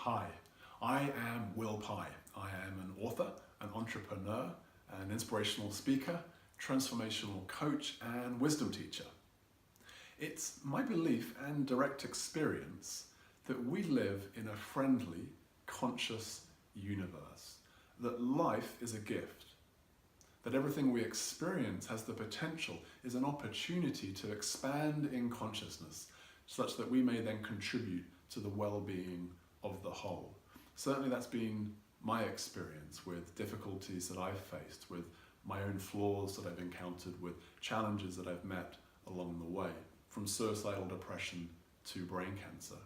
Hi, I am Will Pye. I am an author, an entrepreneur, an inspirational speaker, transformational coach, and wisdom teacher. It's my belief and direct experience that we live in a friendly, conscious universe, that life is a gift, that everything we experience has the potential, is an opportunity to expand in consciousness, such that we may then contribute to the well-being of the whole. Certainly that's been my experience with difficulties that I've faced, with my own flaws that I've encountered, with challenges that I've met along the way, from suicidal depression to brain cancer.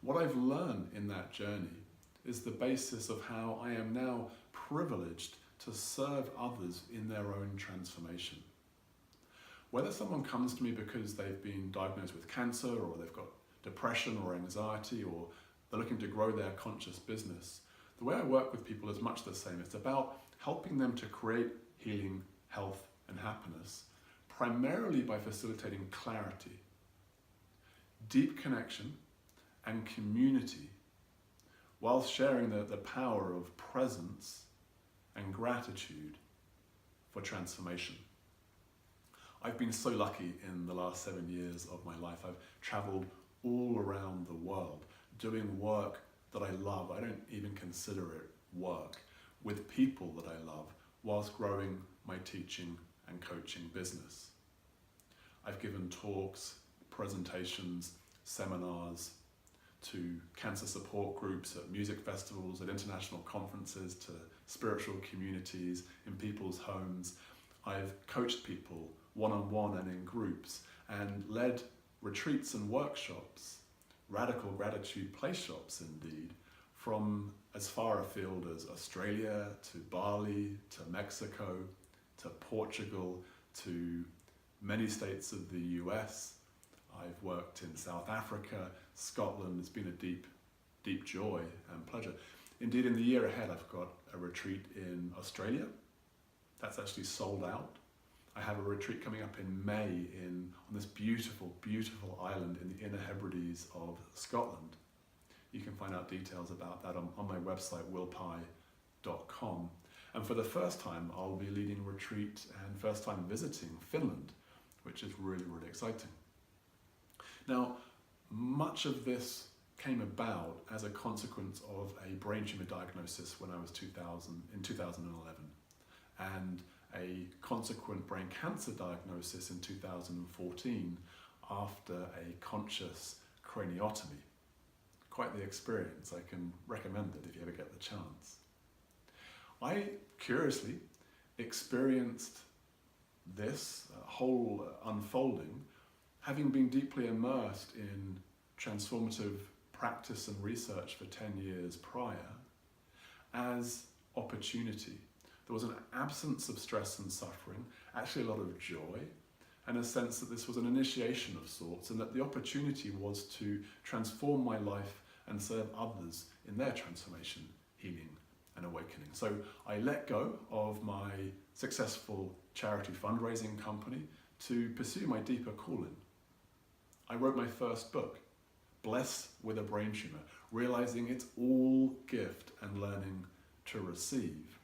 What I've learned in that journey is the basis of how I am now privileged to serve others in their own transformation. Whether someone comes to me because they've been diagnosed with cancer, or they've got depression or anxiety, or they're looking to grow their conscious business, the way I work with people is much the same. It's about helping them to create healing, health, and happiness, primarily by facilitating clarity, deep connection, and community, whilst sharing the power of presence and gratitude for transformation. I've been so lucky in the last 7 years of my life. I've traveled all around the world doing work that I love. I don't even consider it work, with people that I love, whilst growing my teaching and coaching business. I've given talks, presentations, seminars to cancer support groups, at music festivals, at international conferences, to spiritual communities, in people's homes. I've coached people one-on-one and in groups, and led retreats and workshops, radical gratitude play shops indeed, from as far afield as Australia to Bali to Mexico to Portugal to many states of the US. I've worked in South Africa, Scotland. It's been a deep, deep joy and pleasure. Indeed, in the year ahead, I've got a retreat in Australia. That's actually sold out. I have a retreat coming up in May on this beautiful, beautiful island in the Inner Hebrides of Scotland. You can find out details about that on my website, willpye.com. And for the first time, I'll be leading a retreat and first time visiting Finland, which is really, really exciting. Now, much of this came about as a consequence of a brain tumor diagnosis when I was in 2011, and a consequent brain cancer diagnosis in 2014 after a conscious craniotomy. Quite the experience. I can recommend it if you ever get the chance. I curiously experienced this whole unfolding having been deeply immersed in transformative practice and research for 10 years prior as opportunity. There was an absence of stress and suffering, actually a lot of joy, and a sense that this was an initiation of sorts, and that the opportunity was to transform my life and serve others in their transformation, healing, and awakening. So I let go of my successful charity fundraising company to pursue my deeper calling. I wrote my first book, Blessed with a Brain Tumor, realizing it's all gift and learning to receive.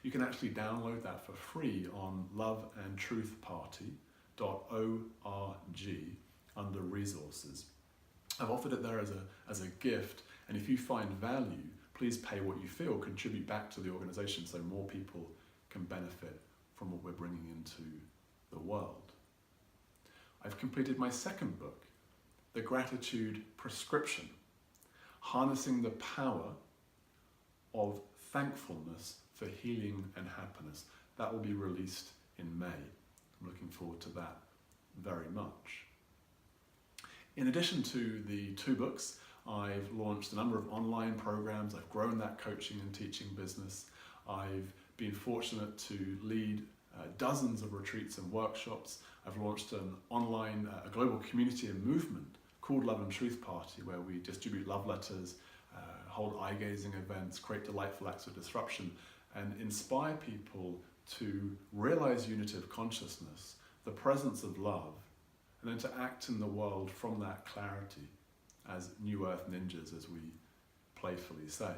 You can actually download that for free on loveandtruthparty.org under resources. I've offered it there as a gift, and if you find value, please pay what you feel, contribute back to the organization so more people can benefit from what we're bringing into the world. I've completed my second book, The Gratitude Prescription, harnessing the power of thankfulness for healing and happiness. That will be released in May. I'm looking forward to that very much. In addition to the 2 books, I've launched a number of online programs. I've grown that coaching and teaching business. I've been fortunate to lead dozens of retreats and workshops. I've launched an online, a global community and movement called Love and Truth Party, where we distribute love letters, hold eye-gazing events, create delightful acts of disruption, and inspire people to realize unitive consciousness, the presence of love, and then to act in the world from that clarity as New Earth ninjas, as we playfully say.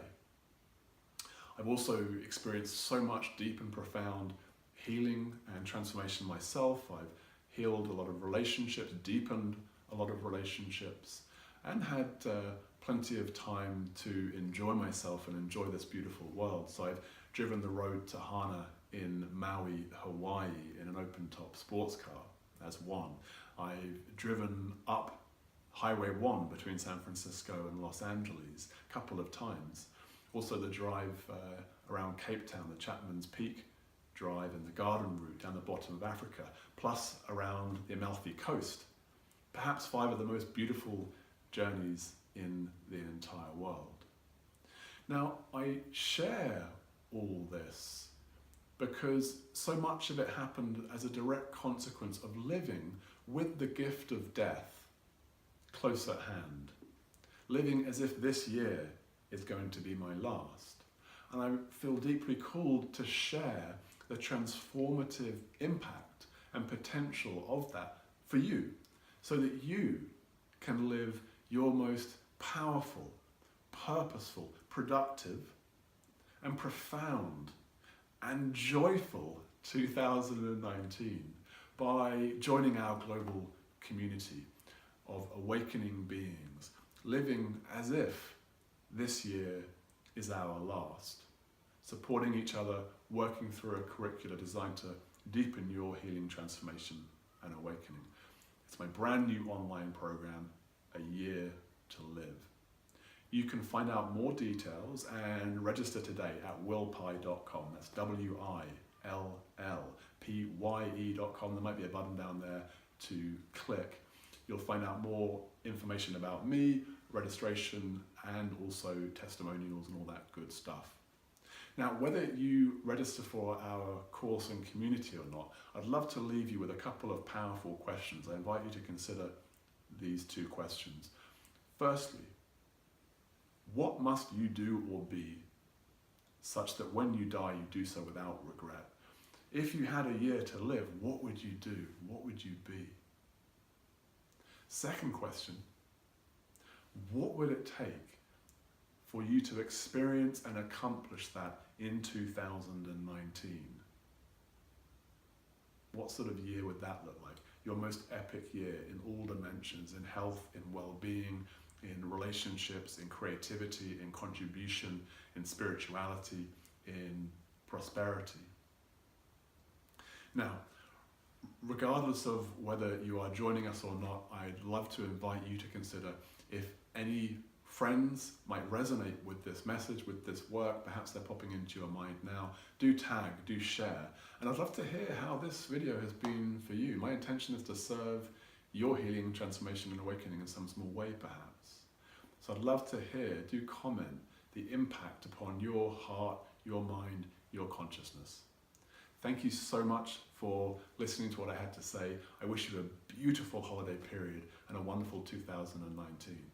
I've also experienced so much deep and profound healing and transformation myself. I've healed a lot of relationships, deepened a lot of relationships, and had plenty of time to enjoy myself and enjoy this beautiful world. So I've driven the road to Hana in Maui, Hawaii in an open-top sports car as one. I've driven up Highway 1 between San Francisco and Los Angeles a couple of times. Also the drive around Cape Town, the Chapman's Peak Drive and the Garden Route down the bottom of Africa, plus around the Amalfi Coast. Perhaps 5 of the most beautiful journeys in the entire world. Now, I share all this because so much of it happened as a direct consequence of living with the gift of death close at hand, living as if this year is going to be my last. And I feel deeply called to share the transformative impact and potential of that for you, so that you can live your most powerful, purposeful, productive, and profound and joyful 2019 by joining our global community of awakening beings, living as if this year is our last, supporting each other, working through a curricula designed to deepen your healing, transformation, and awakening. It's my brand new online program, A Year to Live. You can find out more details and register today at willpye.com. That's WILLPYE.com. There might be a button down there to click. You'll find out more information about me, registration, and also testimonials and all that good stuff. Now, whether you register for our course and community or not, I'd love to leave you with a couple of powerful questions. I invite you to consider these 2 questions. Firstly, what must you do or be such that when you die, you do so without regret? If you had a year to live, what would you do? What would you be? Second question, what would it take for you to experience and accomplish that in 2019? What sort of year would that look like? Your most epic year in all dimensions, in health, in well-being, in relationships, in creativity, in contribution, in spirituality, in prosperity. Now, regardless of whether you are joining us or not, I'd love to invite you to consider if any friends might resonate with this message, with this work. Perhaps they're popping into your mind now. Do tag, do share. And I'd love to hear how this video has been for you. My intention is to serve your healing, transformation, and awakening in some small way, perhaps. So I'd love to hear, do comment, the impact upon your heart, your mind, your consciousness. Thank you so much for listening to what I had to say. I wish you a beautiful holiday period and a wonderful 2019.